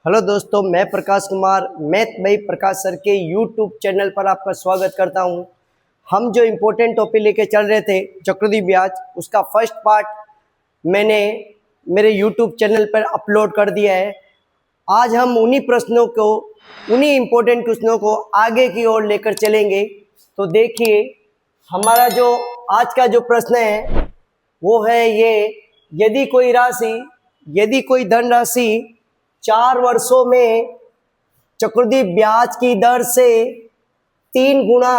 Hello दोस्तों, मैं Prakash Kumar math by Prakash sir के यूट्यूब चैनल पर आपका स्वागत करता हूं। हम जो इम्पोर्टेंट टॉपिक लेके चल रहे थे चक्रवृद्धि ब्याज, उसका फर्स्ट पार्ट मैंने मेरे यूट्यूब चैनल पर अपलोड कर दिया है। आज हम उन्हीं इम्पोर्टेंट क्वेश्चनों को आगे की ओर लेकर चलेंगे। तो देखिए, हमारा जो आज का जो प्रश्न है वो है ये, यदि कोई धनराशि 4 वर्षों में चक्रवृद्धि ब्याज की दर से 3 गुना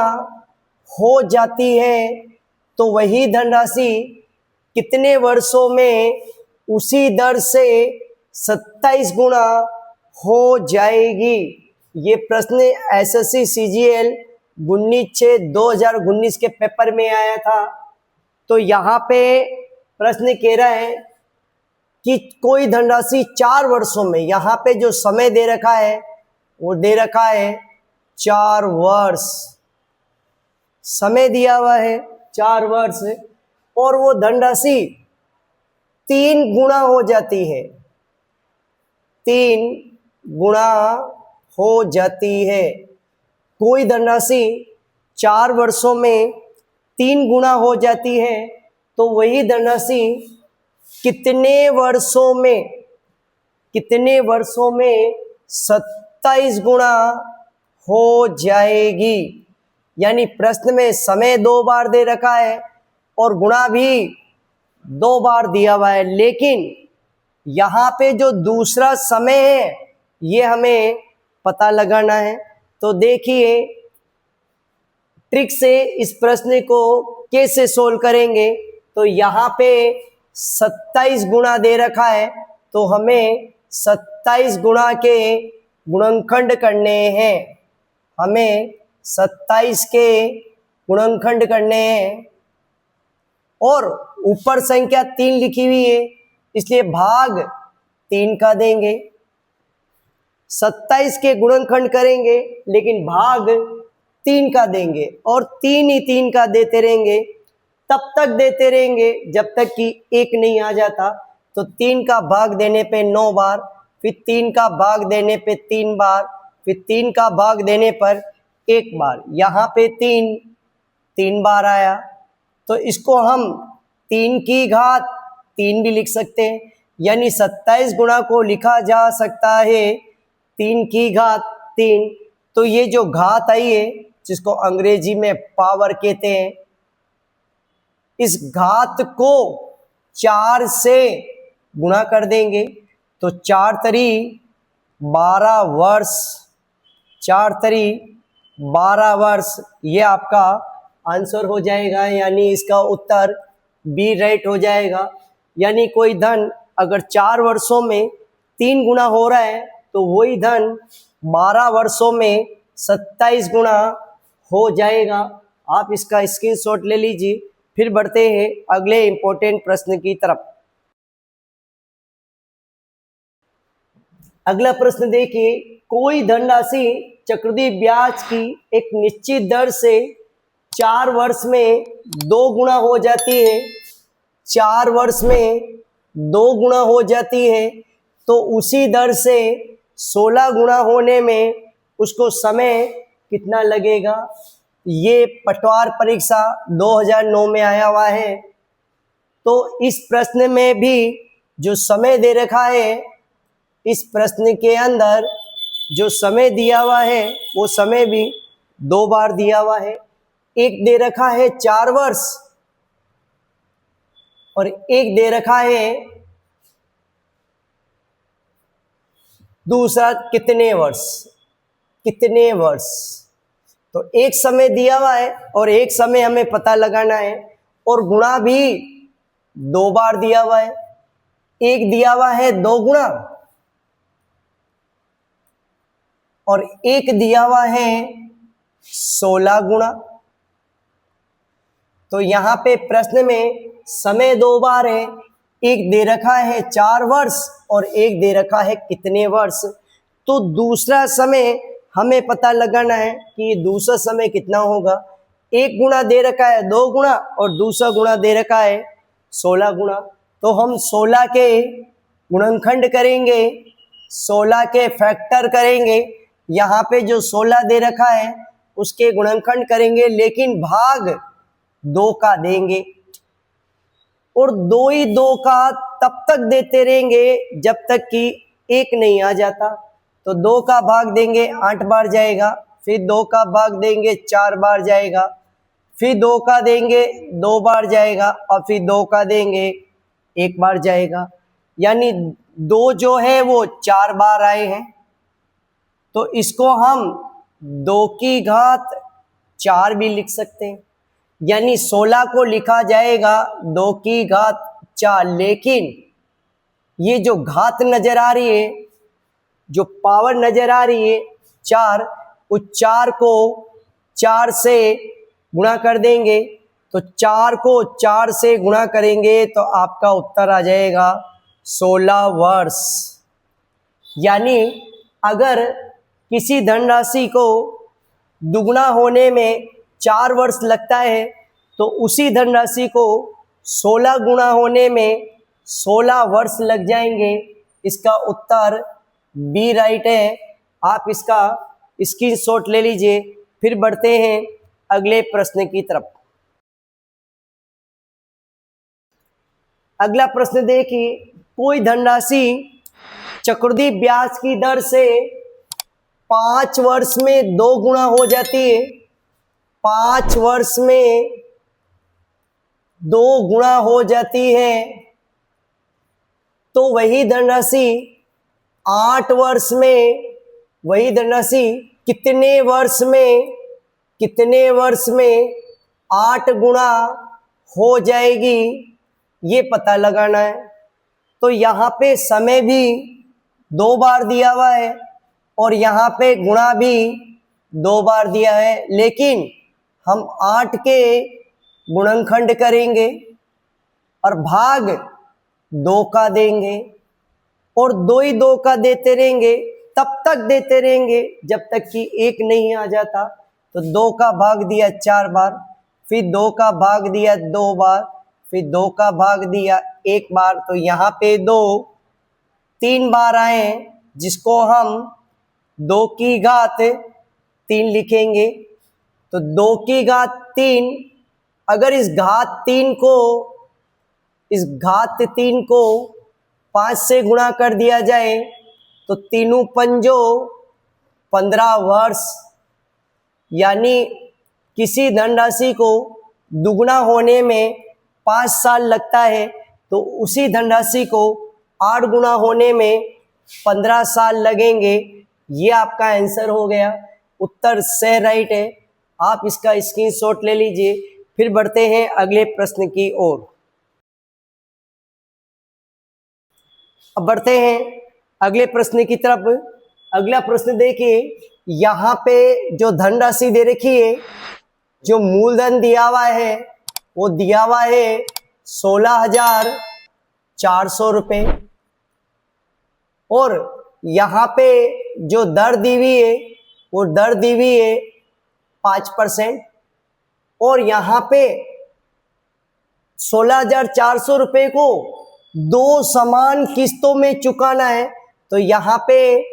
हो जाती है, तो वही धनराशि कितने वर्षों में उसी दर से 27 गुना हो जाएगी। ये प्रश्न एसएससी सीजीएल 19/6/2019 के पेपर में आया था। तो यहाँ पे प्रश्न कह रहा है कि कोई धनराशि 4 वर्षों में, यहाँ पे जो समय दे रखा है वो दे रखा है 4 वर्ष, समय दिया हुआ है 4 वर्ष, और वो धनराशि 3 गुना हो जाती है, 3 गुना हो जाती है। कोई धनराशि 4 वर्षों में 3 गुना हो जाती है, तो वही धनराशि कितने वर्षों में 27 गुना हो जाएगी। यानी प्रश्न में समय 2 बार दे रखा है और गुणा भी 2 बार दिया हुआ है, लेकिन यहाँ पे जो दूसरा समय है ये हमें पता लगाना है। तो देखिए, ट्रिक से इस प्रश्न को कैसे सोल्व करेंगे। तो यहाँ पे 27 गुणा दे रखा है, तो हमें 27 गुणा के गुणनखंड करने हैं, हमें 27 के गुणनखंड करने हैं। और ऊपर संख्या 3 लिखी हुई है, इसलिए भाग 3 का देंगे। 27 के गुणनखंड करेंगे लेकिन भाग 3 का देंगे, और 3 ही 3 का देते रहेंगे, तब तक देते रहेंगे जब तक कि 1 नहीं आ जाता। तो 3 का भाग देने पे 9 बार, फिर 3 का भाग देने पे 3 बार, फिर 3 का भाग देने पर 1 बार। यहाँ पे 3 बार आया, तो इसको हम 3 की घात 3 भी लिख सकते हैं। यानी 27 गुणा को लिखा जा सकता है 3 की घात 3। तो ये जो घात आई है, जिसको अंग्रेजी में पावर कहते हैं, इस घात को 4 से गुणा कर देंगे, तो 4 तरी 12 वर्ष, 4 तरी 12 वर्ष, ये आपका आंसर हो जाएगा। यानी इसका उत्तर बी राइट हो जाएगा। यानी कोई धन अगर 4 वर्षों में 3 गुना हो रहा है, तो वही धन 12 वर्षों में 27 गुना हो जाएगा। आप इसका स्क्रीनशॉट ले लीजिए। फिर बढ़ते हैं अगले इंपॉर्टेंट प्रश्न की तरफ। अगला प्रश्न देखिए, कोई धनराशि चक्रवृद्धि ब्याज की एक निश्चित दर से 4 वर्ष में 2 गुना हो जाती है, 4 वर्ष में 2 गुना हो जाती है, तो उसी दर से 16 गुना होने में उसको समय कितना लगेगा। ये पटवार परीक्षा 2009 में आया हुआ है। तो इस प्रश्न में भी जो समय दे रखा है, इस प्रश्न के अंदर जो समय दिया हुआ है वो समय भी 2 बार दिया हुआ है। एक दे रखा है 4 वर्ष और एक दे रखा है दूसरा कितने वर्ष। तो एक समय दिया हुआ है और एक समय हमें पता लगाना है, और गुणा भी 2 बार दिया हुआ है। एक दिया हुआ है 2 गुणा और एक दिया हुआ है 16 गुणा। तो यहाँ पे प्रश्न में समय 2 बार है, एक दे रखा है 4 वर्ष और एक दे रखा है कितने वर्ष। तो दूसरा समय हमें पता लगाना है कि दूसरा समय कितना होगा। एक गुणा दे रखा है 2 गुणा और दूसरा गुणा दे रखा है 16 गुणा। तो हम 16 के गुणनखंड करेंगे 16 के फैक्टर करेंगे, यहाँ पे जो 16 दे रखा है उसके गुणनखंड करेंगे, लेकिन भाग 2 का देंगे और 2 ही 2 का तब तक देते रहेंगे जब तक कि 1 नहीं आ जाता। तो 2 का भाग देंगे 8 बार जाएगा, फिर 2 का भाग देंगे 4 बार जाएगा, फिर 2 का देंगे 2 बार जाएगा और फिर 2 का देंगे 1 बार जाएगा। यानी 2 जो है वो 4 बार आए हैं। तो इसको हम 2 की घात 4 भी लिख सकते हैं, यानी 16 को लिखा जाएगा 2 की घात 4। लेकिन ये जो घात नजर आ रही है, जो पावर नजर आ रही है 4, उस 4 को 4 से गुणा कर देंगे। तो 4 को 4 से गुणा करेंगे तो आपका उत्तर आ जाएगा 16 वर्ष। यानी अगर किसी धनराशि को दुगुना होने में 4 वर्ष लगता है तो उसी धनराशि को 16 गुना होने में 16 वर्ष लग जाएंगे। इसका उत्तर बी राइट है। आप इसका स्क्रीनशॉट ले लीजिए। फिर बढ़ते हैं अगले प्रश्न की तरफ। अगला प्रश्न देखिए, कोई धनराशि चक्रवृद्धि ब्याज की दर से 5 वर्ष में 2 गुना हो जाती है, 5 वर्ष में 2 गुना हो जाती है, तो वही धनराशि 8 वर्ष में, वही धनराशि कितने वर्ष में 8 गुना हो जाएगी, ये पता लगाना है। तो यहाँ पे समय भी 2 बार दिया हुआ है और यहाँ पे गुणा भी 2 बार दिया है, लेकिन हम 8 के गुणनखंड करेंगे और भाग 2 का देंगे और 2 ही 2 का देते रहेंगे, तब तक देते रहेंगे जब तक कि 1 नहीं आ जाता। तो 2 का भाग दिया 4 बार, फिर 2 का भाग दिया 2 बार, फिर 2 का भाग दिया 1 बार। तो यहाँ पे 2 3 बार आए, जिसको हम 2 की घात 3 लिखेंगे। तो 2 की घात 3, अगर इस घात 3 को 5 से गुणा कर दिया जाए तो 3 पंजो 15 वर्ष। यानी किसी धनराशि को दुगुना होने में 5 साल लगता है, तो उसी धनराशि को 8 गुना होने में 15 साल लगेंगे। ये आपका आंसर हो गया। उत्तर से राइट है। आप इसका स्क्रीनशॉट ले लीजिए। फिर बढ़ते हैं अगले प्रश्न की ओर। अब बढ़ते हैं अगले प्रश्न की तरफ। अगला प्रश्न देखिए, यहाँ पे जो धनराशि दे रखी है, जो मूलधन दिया हुआ है वो दिया हुआ है 16,400 रुपये और यहाँ पे जो दर दी हुई है वो दर दी हुई है 5% और यहाँ पे 16,400 रुपये को 2 समान किस्तों में चुकाना है। तो यहाँ पे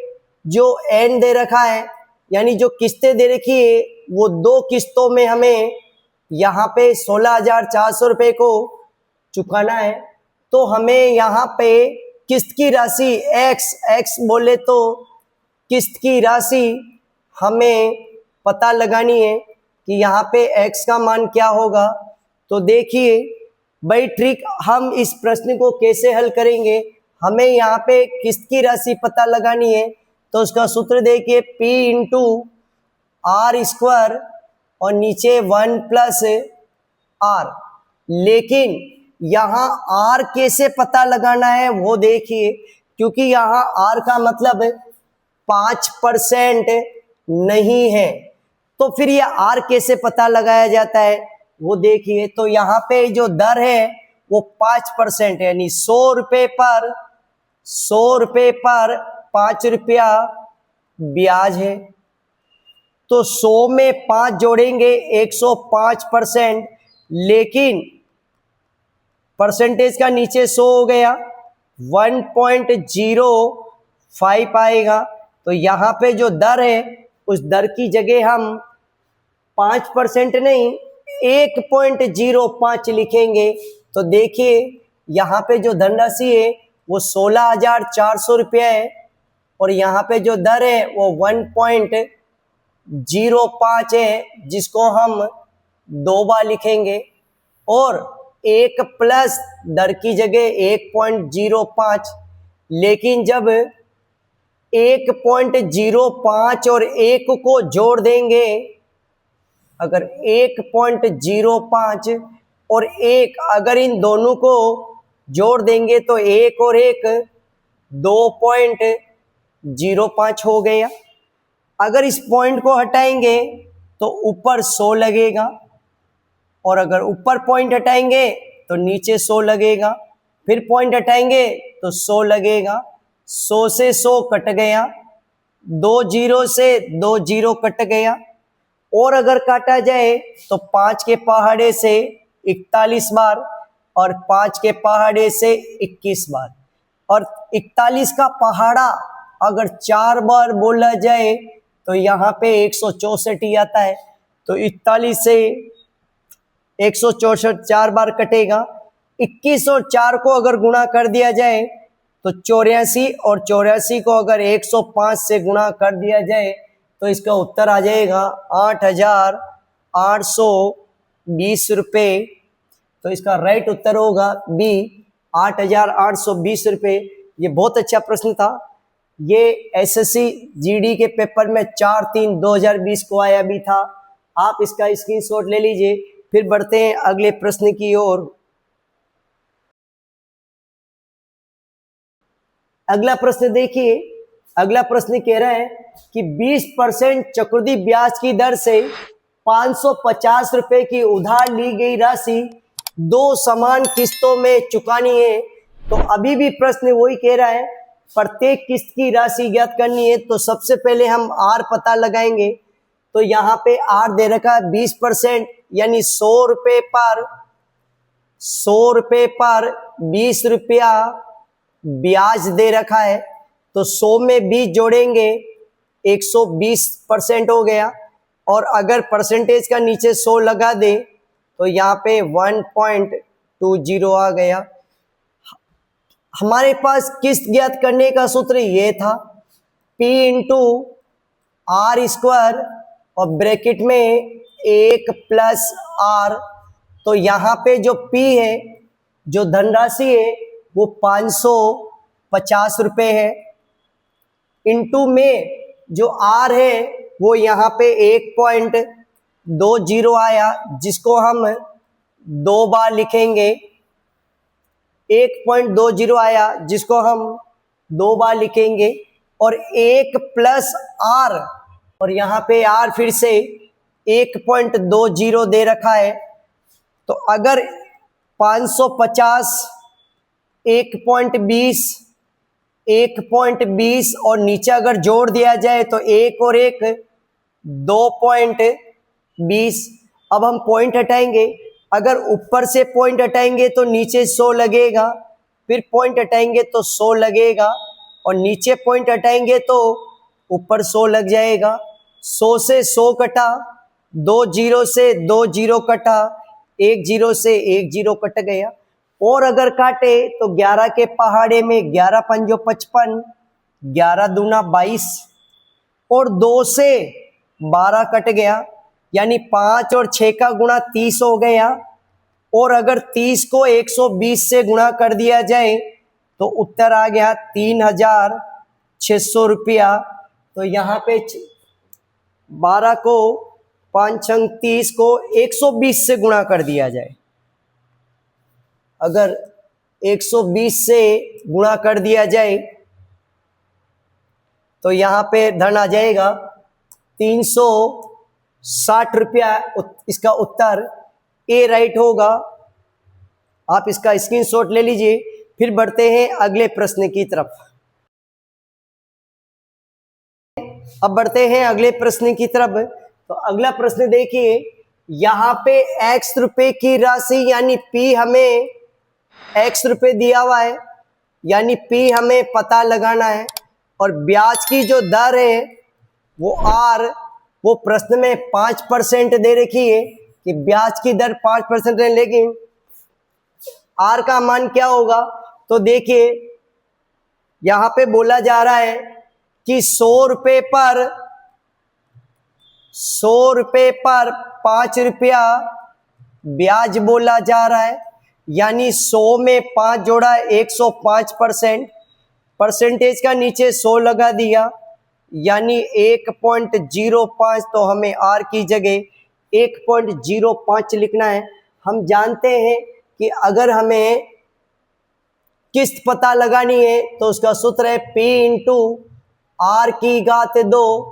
जो एन दे रखा है, यानी जो किस्तें दे रखी है वो 2 किस्तों में हमें यहाँ पे 16,400 रुपये को चुकाना है। तो हमें यहाँ पे किस्त की राशि x बोले तो किस्त की राशि हमें पता लगानी है कि यहाँ पे x का मान क्या होगा। तो देखिए भाई ट्रिक, हम इस प्रश्न को कैसे हल करेंगे। हमें यहाँ पे किस्त की राशि पता लगानी है, तो उसका सूत्र देखिए P इंटू आर स्क्वायर और नीचे 1 प्लस आर। लेकिन यहाँ आर कैसे पता लगाना है वो देखिए, क्योंकि यहाँ आर का मतलब 5% नहीं है, तो फिर ये आर कैसे पता लगाया जाता है वो देखिए। तो यहाँ पे जो दर है वो 5% है, यानी 100 रुपये पर 5 रुपया ब्याज है। तो 100 में 5 जोड़ेंगे 105%, लेकिन परसेंटेज का नीचे 100 हो गया, 5 आएगा। तो यहाँ पे जो दर है उस दर की जगह हम 5% नहीं 1.05 लिखेंगे। तो देखिए यहाँ पे जो धनराशि है वो 16,400 रुपया है और यहाँ पे जो दर है वो 1.05 है, जिसको हम 2 बार लिखेंगे। और 1 प्लस दर की जगह 1.05, लेकिन जब 1.05 और 1 को जोड़ देंगे, अगर 1.05 और 1 अगर इन दोनों को जोड़ देंगे तो 1 और 1 2.05 हो गया। अगर इस पॉइंट को हटाएंगे तो ऊपर 100 लगेगा और अगर ऊपर पॉइंट हटाएंगे तो नीचे 100 लगेगा, फिर पॉइंट हटाएंगे तो 100 लगेगा। 100 से 100 कट गया, 2 जीरो से 2 जीरो कट गया। और अगर काटा जाए तो 5 के पहाड़े से 41 बार और 5 के पहाड़े से 21 बार। और 41 का पहाड़ा अगर 4 बार बोला जाए तो यहाँ पे 164 ही आता है। तो 41 से 164 4 बार कटेगा। 21 और 4 को अगर गुणा कर दिया जाए तो 84, और 84 को अगर 105 से गुणा कर दिया जाए तो इसका उत्तर आ जाएगा 8,820 रुपये। तो इसका राइट उत्तर होगा बी, 8,820 रुपये। ये बहुत अच्छा प्रश्न था। ये एसएससी जीडी के पेपर में 4/3/2020 को आया भी था। आप इसका स्क्रीनशॉट ले लीजिए। फिर बढ़ते हैं अगले प्रश्न की ओर। अगला प्रश्न देखिए। अगला प्रश्न कह रहा है कि 20% चक्रवृद्धि ब्याज की दर से 550 रुपए की उधार ली गई राशि 2 समान किस्तों में चुकानी है। तो अभी भी प्रश्न वही कह रहा है, प्रत्येक किस्त की राशि ज्ञात करनी है। तो सबसे पहले हम आर पता लगाएंगे। तो यहाँ पे आर दे रखा है 20%, यानी 100 रुपये पर 20 रुपया ब्याज दे रखा है। तो 100 में 20 जोड़ेंगे 120% हो गया। और अगर परसेंटेज का नीचे 100 लगा दे तो यहाँ पे 1.20 आ गया। हमारे पास किस्त ज्ञात करने का सूत्र ये था, P इंटू आर स्क्वायर और ब्रैकेट में 1 प्लस आर। तो यहाँ पे जो P है, जो धनराशि है, वो 550 रुपये है। इंटू में जो आर है वो यहाँ पे 1.20 आया, जिसको हम 2 बार लिखेंगे। 1.20 आया जिसको हम 2 बार लिखेंगे। और 1 प्लस आर, और यहाँ पे आर फिर से 1.20 दे रखा है। तो अगर 550 1.20 और नीचे अगर जोड़ दिया जाए तो 1 और 1 2.20। अब हम पॉइंट हटाएंगे। अगर ऊपर से पॉइंट हटाएंगे तो नीचे 100 लगेगा, फिर पॉइंट हटाएंगे तो 100 लगेगा, और नीचे पॉइंट हटाएंगे तो ऊपर 100 लग जाएगा। 100 से 100 कटा, 2 जीरो से 2 जीरो कटा, 1 जीरो से 1 जीरो कट गया। और अगर काटे तो 11 के पहाड़े में 11 पंजो 55, 11 दूना 22, और 2 से 12 कट गया, यानी 5 और 6 का गुणा 30 हो गया। और अगर 30 को 120 से गुणा कर दिया जाए तो उत्तर आ गया 3,600 रुपया। तो यहाँ पे 12 को 5 30 को 120 से गुणा कर दिया जाए, अगर 120 से गुणा कर दिया जाए तो यहाँ पे धन आ जाएगा 360 रुपया। इसका उत्तर ए राइट होगा। आप इसका स्क्रीनशॉट ले लीजिए। फिर बढ़ते हैं अगले प्रश्न की तरफ। अब बढ़ते हैं अगले प्रश्न की तरफ। तो अगला प्रश्न देखिए, यहाँ पे x रुपए की राशि यानी P हमें x रुपए दिया हुआ है, यानी P हमें पता लगाना है। और ब्याज की जो दर है वो आर, वो प्रश्न में 5% दे रखी है कि ब्याज की दर 5% है, लेकिन आर का मान क्या होगा? तो देखिए यहां पे बोला जा रहा है कि 100 रुपए पर 5 रुपया ब्याज बोला जा रहा है, यानी 100 में 5 जोड़ा 105%, परसेंटेज का नीचे 100 लगा दिया यानी 1.05, तो हमें आर की जगह 1.05 लिखना है। हम जानते हैं कि अगर हमें किस्त पता लगानी है तो उसका सूत्र है P इंटू आर की घात 2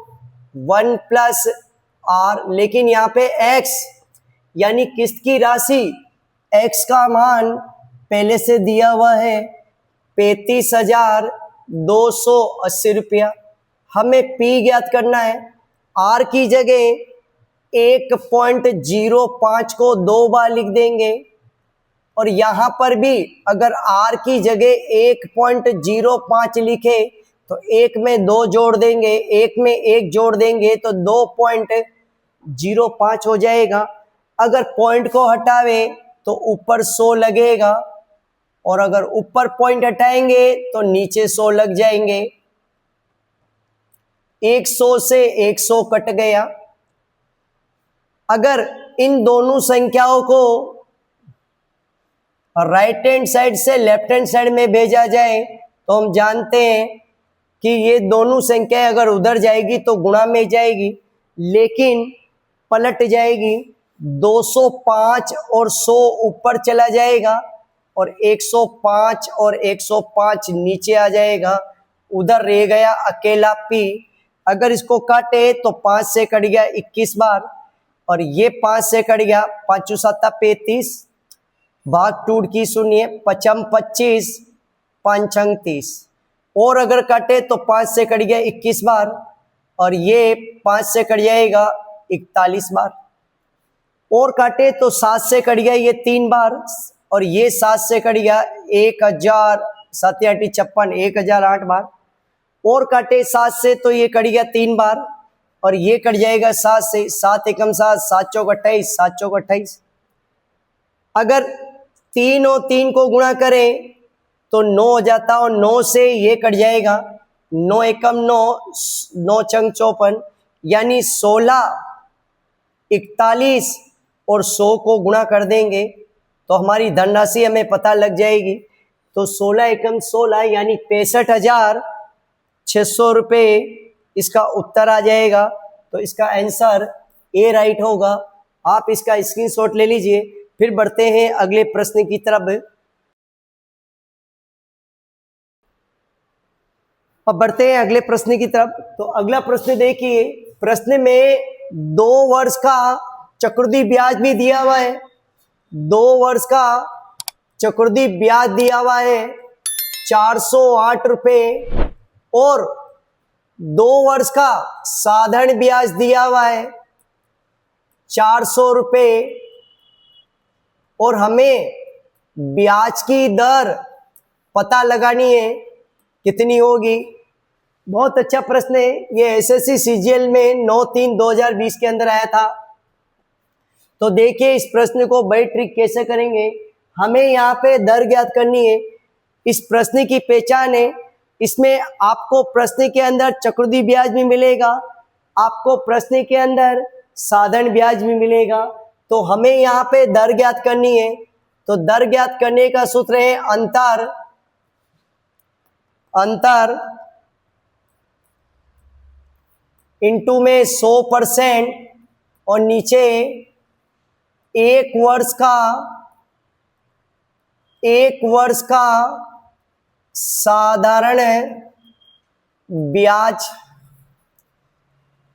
1 प्लस आर, लेकिन यहाँ पे x यानी किस्त की राशि x का मान पहले से दिया हुआ है 35,280 रुपया। हमें P ज्ञात करना है। R की जगह 1.05 को 2 बार लिख देंगे और यहां पर भी अगर R की जगह 1.05 लिखे तो 1 में 2 जोड़ देंगे, 1 में 1 जोड़ देंगे तो 2.05 हो जाएगा। अगर पॉइंट को हटावे तो ऊपर 100 लगेगा और अगर ऊपर पॉइंट हटाएंगे तो नीचे 100 लग जाएंगे। 100 से 100 कट गया। अगर इन दोनों संख्याओं को राइट हैंड साइड से लेफ्ट हैंड साइड में भेजा जाए तो हम जानते हैं कि ये दोनों संख्याएं अगर उधर जाएगी तो गुणा में जाएगी, लेकिन पलट जाएगी। 205 और 100 ऊपर चला जाएगा और 105 और 105 नीचे आ जाएगा। उधर रह गया अकेला P। अगर इसको काटे तो 5 से कट गया 21 बार और ये 5 से कट गया, 5 7 35, भाग टूट की सुनिए, 5 25, 5 30। और अगर काटे तो 5 से कट गया 21 बार और ये 5 से कट जाएगा 41 बार। और काटे तो 7 से कट गया ये 3 बार और ये 7 से कट गया 1000, 7 8 56, 1008 बार। और काटे 7 से तो ये कट गया 3 बार और ये कट जाएगा 7 से, 7 एकम 7, 7 चौक 28, 7 चौक 28। अगर 3 और 3 को गुणा करें तो 9 हो जाता और 9 से ये कट जाएगा, 9 एकम 9, 9 चंग 54, यानी 16, 41 और 100 को गुणा कर देंगे तो हमारी धनराशि हमें पता लग जाएगी। तो 16 एकम 16 यानी 65,600 रुपये इसका उत्तर आ जाएगा। तो इसका आंसर ए राइट होगा। आप इसका स्क्रीनशॉट ले लीजिए। फिर बढ़ते हैं अगले प्रश्न की तरफ। अब बढ़ते हैं अगले प्रश्न की तरफ। तो अगला प्रश्न देखिए, प्रश्न में 2 वर्ष का चक्रवृद्धि ब्याज भी दिया हुआ है। 2 वर्ष का चक्रवृद्धि ब्याज दिया हुआ है 408 रुपये और 2 वर्ष का साधारण ब्याज दिया हुआ है 400 रुपये और हमें ब्याज की दर पता लगानी है कितनी होगी। बहुत अच्छा प्रश्न है ये, एसएससी सीजीएल में 9/3/2020 के अंदर आया था। तो देखिए इस प्रश्न को बड़ी ट्रिक कैसे करेंगे। हमें यहाँ पे दर ज्ञात करनी है। इस प्रश्न की पहचान है, इसमें आपको प्रश्न के अंदर चक्रवृद्धि ब्याज भी मिलेगा, आपको प्रश्न के अंदर साधारण ब्याज भी मिलेगा। तो हमें यहाँ पे दर ज्ञात करनी है। तो दर ज्ञात करने का सूत्र है अंतर इंटू में 100% और नीचे 1 वर्ष का साधारण ब्याज।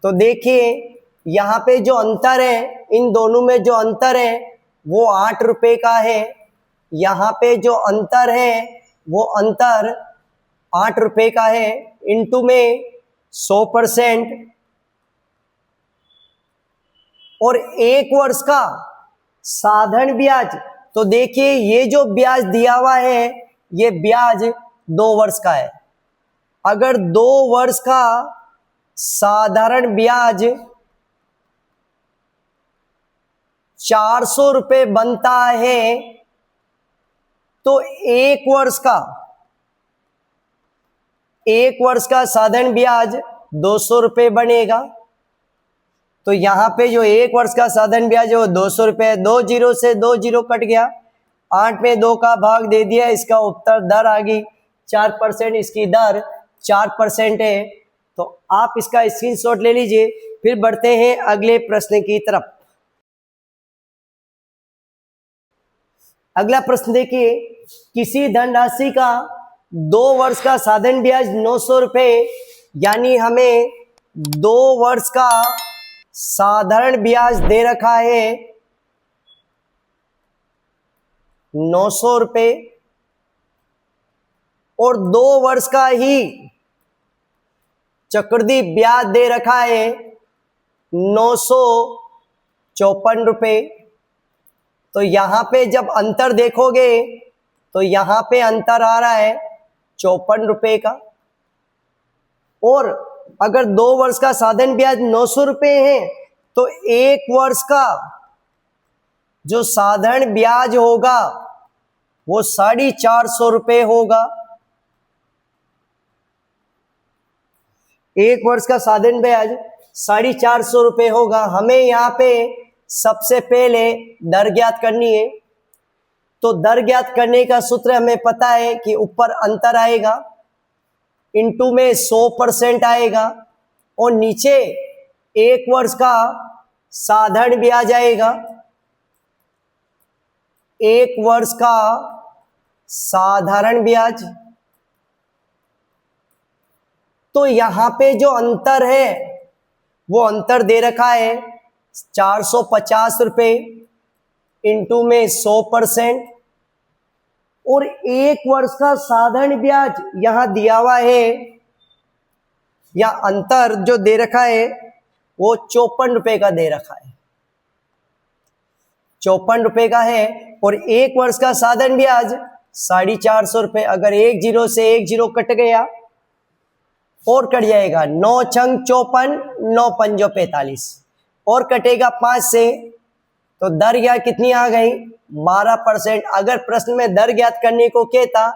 तो देखिए यहाँ पे जो अंतर है, इन दोनों में जो अंतर है वो 8 रुपये का है। यहाँ पे जो अंतर है वो अंतर 8 रुपये का है, इंटू में 100% और 1 वर्ष का साधारण ब्याज। तो देखिए ये जो ब्याज दिया हुआ है ये ब्याज 2 वर्ष का है। अगर 2 वर्ष का साधारण ब्याज 400 रुपये बनता है तो 1 वर्ष का साधारण ब्याज 200 रुपये बनेगा। तो यहाँ पे जो 1 वर्ष का साधारण ब्याज है वो 200 रुपये है। 2 जीरो से 2 जीरो कट गया, 8 में 2 का भाग दे दिया, इसका उत्तर दर आ गई 4%। इसकी दर 4% है। तो आप इसका स्क्रीनशॉट ले लीजिए। फिर बढ़ते हैं अगले प्रश्न की तरफ। अगला प्रश्न देखिए, किसी धनराशि का 2 वर्ष का साधारण ब्याज 900 रुपये, यानी हमें 2 वर्ष का साधारण ब्याज दे रखा है 900 रुपये और 2 वर्ष का ही चक्रवृद्धि ब्याज दे रखा है 954 रुपये। तो यहाँ पे जब अंतर देखोगे तो यहाँ पे अंतर आ रहा है 54 रुपये का। और अगर 2 वर्ष का साधारण ब्याज 900 रुपये है तो 1 वर्ष का जो साधारण ब्याज होगा वो 450 रुपये होगा। 1 वर्ष का साधारण ब्याज 450 रुपये होगा। हमें यहाँ पे सबसे पहले दर ज्ञात करनी है। तो दर ज्ञात करने का सूत्र हमें पता है कि ऊपर अंतर आएगा, इनटू में 100% आएगा और नीचे 1 वर्ष का साधारण ब्याज आएगा। 1 वर्ष का साधारण ब्याज। तो यहां पे जो अंतर है वो अंतर दे रखा है 450 रुपये, इंटू में 100% और 1 वर्ष का साधारण ब्याज यहां दिया हुआ है, या अंतर जो दे रखा है वो 54 रुपये का दे रखा है, 54 रुपये का है। और 1 वर्ष का साधारण ब्याज 450 रुपये। अगर 1 जीरो से 1 जीरो कट गया और कट जाएगा, 9 छंग 54, 9 पंजो 45 और कटेगा 5 से, तो दर ज्ञात कितनी आ गई 12%। अगर प्रश्न में दर ज्ञात करने को कहता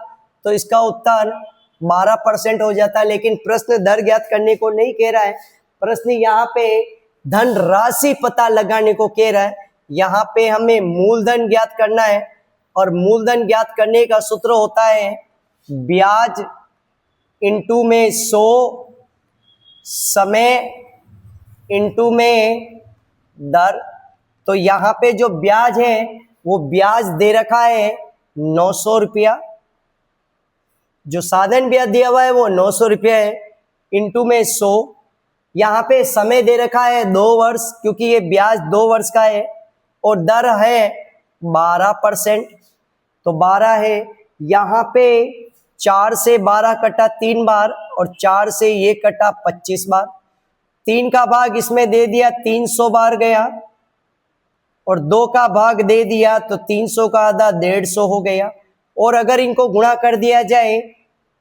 तो इसका उत्तर 12% हो जाता, लेकिन प्रश्न दर ज्ञात करने को नहीं कह रहा है। प्रश्न यहाँ पे धन राशि पता लगाने को कह रहा है। यहाँ पे हमें मूलधन ज्ञात करना है और मूलधन ज्ञात करने का सूत्र होता है ब्याज इंटू में 100 समय इंटू में दर। तो यहाँ पे जो ब्याज है वो ब्याज दे रखा है 900 रुपया, जो साधारण ब्याज दिया हुआ है वो 900 रुपया है, इंटू में 100। यहाँ पे समय दे रखा है 2 वर्ष, क्योंकि ये ब्याज 2 वर्ष का है, और दर है 12%। तो 12 है, यहाँ पे 4 से 12 कटा 3 बार और 4 से ये कटा 25 बार। 3 का भाग इसमें दे दिया 300 बार गया और 2 का भाग दे दिया तो 300 का आधा 150 हो गया। और अगर इनको गुणा कर दिया जाए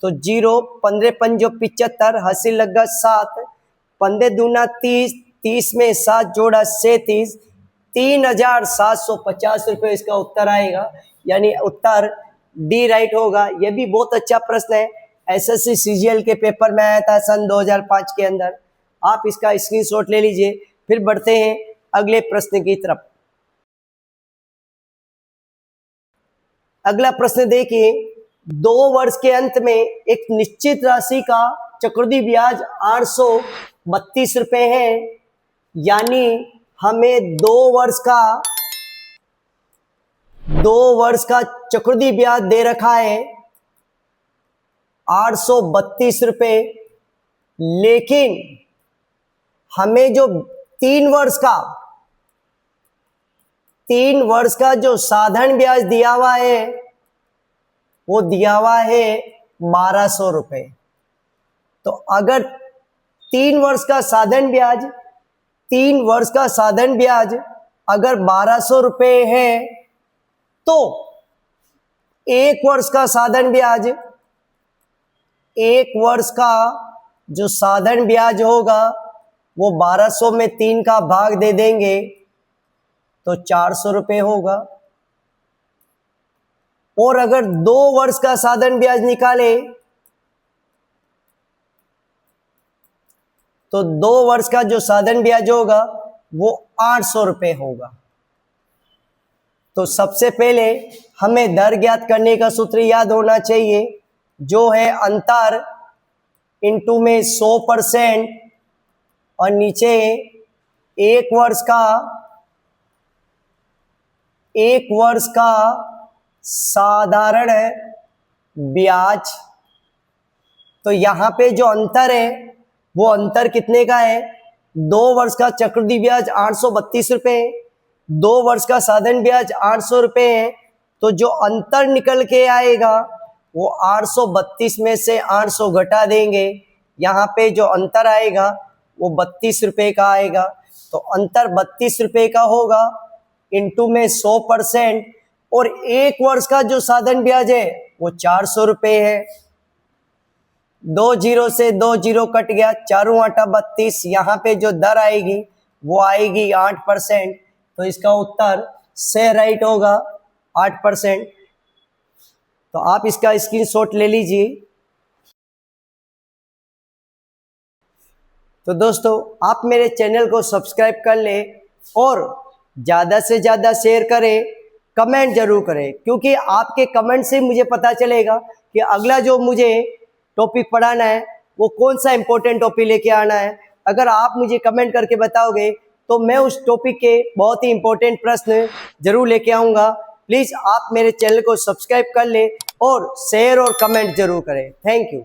तो 0, 15 पंजो 75, हासिल लगा 7, 15 दूना 30, 30 में 7 जोड़ा 37, 3750 रुपये इसका उत्तर आएगा। यानी उत्तर डी राइट होगा। यह भी बहुत अच्छा प्रश्न है, एसएससी सीजीएल के पेपर में आया था सन 2005 के अंदर। आप इसका स्क्रीनशॉट ले लीजिए। फिर बढ़ते हैं अगले प्रश्न की तरफ। अगला प्रश्न देखिए, 2 वर्ष के अंत में एक निश्चित राशि का चक्रवृद्धि ब्याज 832 रुपये है, यानी हमें 2 वर्ष का चक्रवृद्धि ब्याज दे रखा है 832 रुपये, लेकिन हमें जो 3 वर्ष का जो साधारण ब्याज दिया हुआ है वो दिया हुआ है 1200 रुपये। तो अगर 3 वर्ष का साधारण ब्याज अगर 1200 रुपये है तो 1 वर्ष का साधारण ब्याज एक वर्ष का जो साधारण ब्याज होगा वो 1200 में 3 का भाग दे देंगे तो 400 रुपये होगा। और अगर 2 वर्ष का साधारण ब्याज निकाले तो 2 वर्ष का जो साधारण ब्याज होगा वो 800 रुपये होगा। तो सबसे पहले हमें दर ज्ञात करने का सूत्र याद होना चाहिए, जो है अंतर इंटू में 100% और नीचे एक वर्ष का साधारण ब्याज। तो यहाँ पे जो अंतर है वो अंतर कितने का है? 2 वर्ष का चक्रवृद्धि ब्याज 832 रुपये, 2 वर्ष का साधारण ब्याज 800 रुपये है। तो जो अंतर निकल के आएगा वो 832 में से 800 घटा देंगे, यहाँ पे जो अंतर आएगा वो 32 रुपये का आएगा। तो अंतर 32 रुपये का होगा इंटू में 100%। और एक वर्ष का जो साधारण ब्याज है वो 400 रुपये है। 2 जीरो से 2 जीरो कट गया, 4 8 32। यहाँ पे जो दर आएगी वो आएगी 8%। तो इसका उत्तर से राइट होगा 8%। तो आप इसका स्क्रीनशॉट ले लीजिए। तो दोस्तों, आप मेरे चैनल को सब्सक्राइब कर लें और ज़्यादा से ज़्यादा शेयर करें, कमेंट जरूर करें, क्योंकि आपके कमेंट से मुझे पता चलेगा कि अगला जो मुझे टॉपिक पढ़ाना है वो कौन सा इंपॉर्टेंट टॉपिक लेके आना है। अगर आप मुझे कमेंट करके बताओगे तो मैं उस टॉपिक के बहुत ही इंपॉर्टेंट प्रश्न जरूर लेके आऊँगा। प्लीज़ आप मेरे चैनल को सब्सक्राइब कर लें और शेयर और कमेंट जरूर करें। Thank you.